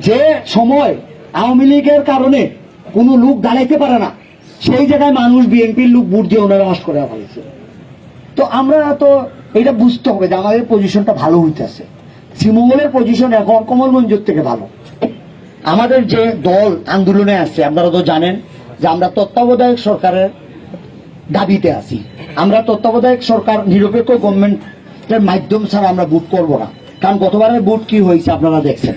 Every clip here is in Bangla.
যে সময় আওয়ামী লীগের কারণে কোনো লোক দাঁড়াইতে পারে না, সেই জায়গায় মানুষ বিএনপির লোক ভোট দিয়ে ওনারা নষ্ট করে ফেলেছে। তো আমরা তো এটা বুঝতে হবে যে আমাদের পজিশনটা ভালো হইতেছে। শ্রীমঙ্গলের পজিশন এখন কমলগঞ্জের থেকে ভালো। আমাদের যে দল আন্দোলনে আছে, আপনারা তো জানেন যে আমরা তত্ত্বাবধায়ক সরকারের দাবিতে আছি। আমরা তত্ত্বাবধায়ক সরকার নিরপেক্ষ গভর্নমেন্টের মাধ্যম ছাড়া আমরা ভোট করবো না। কারণ গতবারের ভোট কি হয়েছে আপনারা দেখছেন।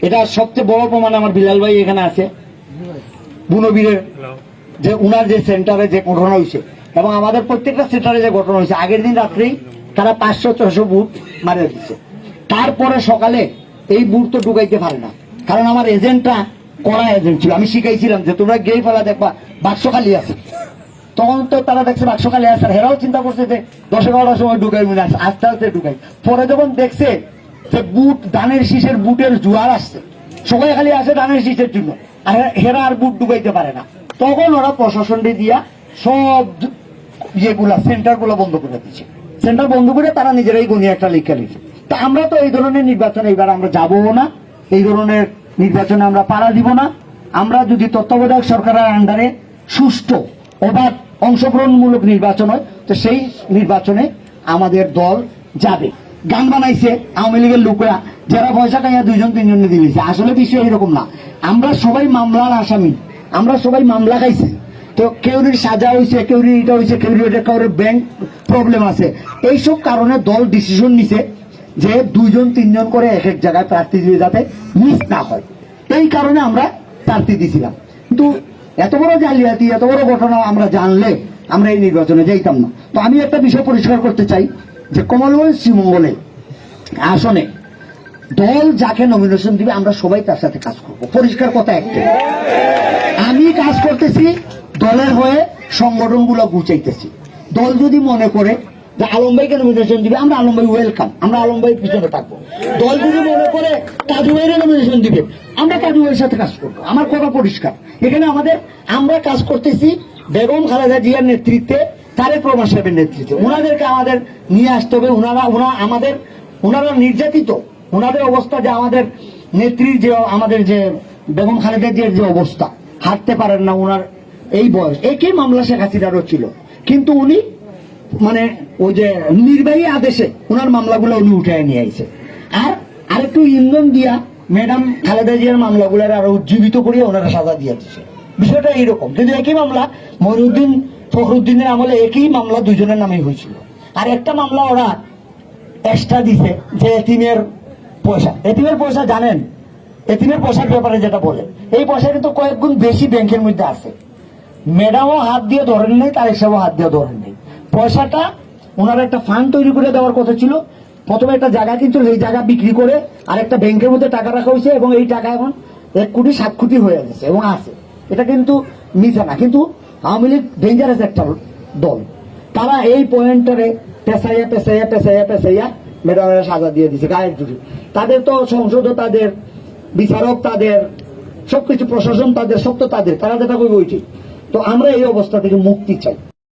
এটা সবচেয়ে বড় প্রমাণ আমার বিলাল ভাই এখানে আছে, বুনবীরের যে উনার যে সেন্টারে যে ঘটনা হয়েছে এবং আমাদের প্রত্যেকটা সেন্টারে যে ঘটনা হয়েছে, আগের দিন রাত্রেই তারা 500-600 বুট মারিয়ে দিচ্ছে। তারপরে সকালে এই বুট তো ঢুকাইতে পারে না, কারণ আমার এজেন্টটা কড়া এজেন্ট ছিল। আমি শিখাইছিলাম যে তোমরা গিয়ে ফেলা দেখবা বাক্স খালি আছে। তখন তো তারা দেখছে বাক্স খালি আছে, হেরাও চিন্তা করছে যে 10-11টার সময় ঢুকাই, আস্তে আস্তে ঢুকাই। পরে যখন দেখছে যে বুট ধানের শীষের বুটের জোয়ার আসছে, সবাই খালি আসে ধানের শীষের জন্য, আর হেরা আর বুট ঢুকাইতে পারে না, তখন ওরা প্রশাসনটি দিয়া সব ইয়েগুলা সেন্টার গুলো বন্ধ করে দিচ্ছে। সেন্টার বন্ধ করে তারা নিজেরাই গুনি একটা লিখে লিখে। তা আমরা তো এই ধরনের নির্বাচনে এবার আমরা যাবো না, এই ধরনের নির্বাচনে আমরা পাড়া দিব না। আমরা যদি তত্ত্বাবধায়ক সরকারের আন্ডারে সুষ্ঠু অবাধ অংশগ্রহণমূলক নির্বাচন হয়, তো সেই নির্বাচনে আমাদের দল যাবে। গান বানাইছে আওয়ামী লীগের লোকরা, যারা পয়সা খাইয়া 2-3 দিয়েছে। আসলে বিষয় এরকম না, আমরা সবাই মামলার আসামি, আমরা সবাই মামলা খাইছি। তো কেউরির সাজা হয়েছে, কেউরির এটা হয়েছে, কেউরির কারোর ব্যাংক প্রবলেম আছে। এইসব কারণে দল ডিসিশন নিছে যে 2-3 করে এক এক জায়গায় প্রার্থী দিয়ে যাতে মিস না হয়। এই কারণে আমরা প্রার্থী দিয়েছিলাম। কিন্তু এত বড় জালিয়াতি, এত বড় ঘটনা আমরা জানলে আমরা এই নির্বাচনে যাইতাম না। তো আমি একটা বিষয় পরিষ্কার করতে চাই যে কমলগঞ্জ শ্রীমঙ্গলে আসনে দল যাকে নমিনেশন দিবে আমরা সবাই তার সাথে কাজ করব। পরিষ্কার কথা একটা, আমি কাজ করতেছি দলের হয়ে, সংগঠনগুলো গুছাইতেছি। দল যদি মনে করে যে আলম ভাইকে নমিনেশন দিবে, আমরা আলম ভাই ওয়েলকাম, আমরা আলম ভাইয়ের পিছনে থাকবো। দল যদি মনে করে কাজু ভাইয়ের নমিনেশন দিবে, আমরা কাজু ভাইয়ের সাথে কাজ করবো। আমার কথা পরিষ্কার। এখানে আমরা কাজ করতেছি বেগম খালেদা জিয়ার নেতৃত্বে, তারেক রহমান সাহেবের নেতৃত্বে। ওনাদেরকে আমাদের নিয়ে আসতে হবে। ওনারা নির্যাতিত, ওনাদের অবস্থা যে আমাদের নেত্রীর যে আমাদের যে বেগম খালেদা জিয়ার যে অবস্থা, হাঁটতে পারেন না ওনার এই বয়স। একই মামলা শেখ হাসিনারও ছিল, কিন্তু উনি মানে ওই যে নির্বাহী আদেশে ওনার মামলাগুলো উনি উঠে নিয়ে আইছে। আর আরেকটু ইন্ধন দিয়া ম্যাডাম খালেদা জিয়ার মামলাগুলো আরো উজ্জীবিত করিয়া ওনারা সাজা দিয়ে দিচ্ছে। বিষয়টা এইরকম, কিন্তু একই মামলা মইনুদ্দিন ফখরুদ্দিনের আমলে একই মামলা দুজনের নামেই হয়েছিল। আর একটা মামলা ওরা এক্সট্রা দিছে যে এতিমের পয়সা। এতিমের পয়সা জানেন, এতিমের পয়সার ব্যাপারে যেটা বলে, এই পয়সা কিন্তু কয়েক গুণ বেশি ব্যাংকের মধ্যে আছে। ম্যাডামও হাত দিয়ে ধরেন নেই, তার হিসাবেও হাত দিয়ে ধরেন নেই। পয়সাটা ওনারা একটা ফান্ড তৈরি করে দেওয়ার কথা ছিল। প্রথমে একটা জায়গা কিনছিল, এই জায়গা বিক্রি করে আরেকটা ব্যাংকের মধ্যে টাকা রাখা হয়েছে এবং এই টাকা এখন 1.7 কোটি হয়ে গেছে এবং আছে। এটা কিন্তু মিথ্যা না। কিন্তু আওয়ামী লীগ ডেঞ্জারাস একটা দল, তারা এই পয়েন্টারে পেশাইয়া ম্যাডামের সাজা দিয়ে দিচ্ছে গায়ের জুড়ে। তাদের তো সংসদও তাদের, বিচারক তাদের, সবকিছু প্রশাসন তাদের, সব তো তাদের, তারা যেটা করবে ওইটি। তো আমরা এই অবস্থা থেকে মুক্তি চাই।